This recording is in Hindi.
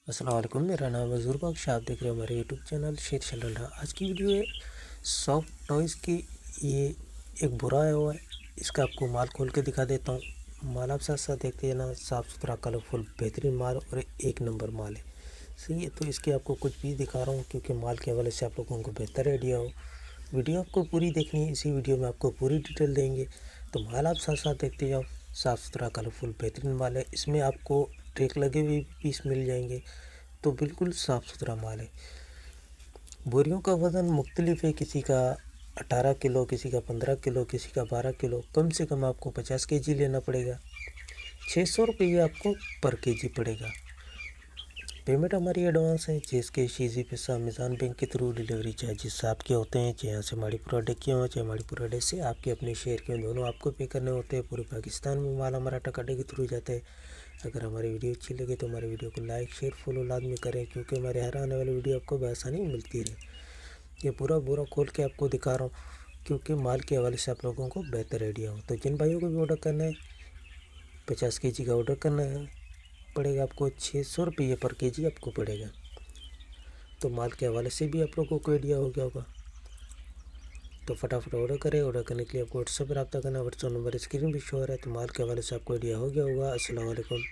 अस्सलाम वालेकुम, मेरा नाम है ज़ुर बख्श। आप देख रहे हो हमारे यूट्यूब चैनल शेर चल रहा। आज की वीडियो है सॉफ्ट टॉयज़ की। ये एक बुरा है हुआ है, इसका आपको माल खोल के दिखा देता हूँ। माल आप साथ साथ देखते हैं ना, साफ़ सुथरा कलरफुल बेहतरीन माल और एक नंबर माल है। सही है, तो इसके आपको कुछ भी दिखा रहा हूँ क्योंकि माल के हवाले से आप लोगों को बेहतर आइडिया हो। वीडियो आपको पूरी देखनी है, इसी वीडियो में आपको पूरी डिटेल देंगे। तो माल आप साथ साथ देखते जाओ। साफ़ सुथरा कलरफुल बेहतरीन माल है। इसमें आपको ट्रैक लगे हुए पीस मिल जाएंगे, तो बिल्कुल साफ़ सुथरा माल है। बोरियों का वज़न मुख्तलिफ है, किसी का 18 किलो, किसी का 15 किलो, किसी का 12 किलो। कम से कम आपको 50 केजी लेना पड़ेगा। 600 रुपये आपको पर केजी पड़ेगा। पेमेंट हमारी एडवांस है, जिसके ईज़ी पैसा अमेज़न बैंक के थ्रू डिलीवरी चार्जेस आपके होते हैं, चाहे यहाँ से माड़ीपुरा अड्डे के हों, चाहे माड़ीपुरा अड्डे से आपके अपने शहर के हों, दोनों आपको पे करने होते हैं। पूरे पाकिस्तान में माल हमारा ट्रक अड्डे के थ्रू जाता है। अगर हमारी वीडियो अच्छी लगे तो हमारे वीडियो को लाइक शेयर फॉलो लाजमी करें, क्योंकि हमारे हर आने वाली वीडियो आपको बआसानी मिलती रहे। ये पूरा बोरा खोल के आपको दिखा रहा हूँ क्योंकि माल के हवाले से आप लोगों को बेहतर आइडिया हो। तो जिन भाइयों को भी ऑर्डर करना है, 50 केजी का ऑर्डर करना है, पड़ेगा आपको 600 रुपये पर केजी आपको पड़ेगा। तो माल के हवाले से भी आप लोगों को आइडिया हो गया होगा। तो फटाफट ऑर्डर करें। ऑर्डर करने के लिए आपको व्हाट्सएप पर रब्ता करना। व्हाट्सएप नंबर स्क्रीन भी शो हो रहा है। तो माल के हवाले से आपको आइडिया हो गया होगा। अस्सलाम वालेकुम।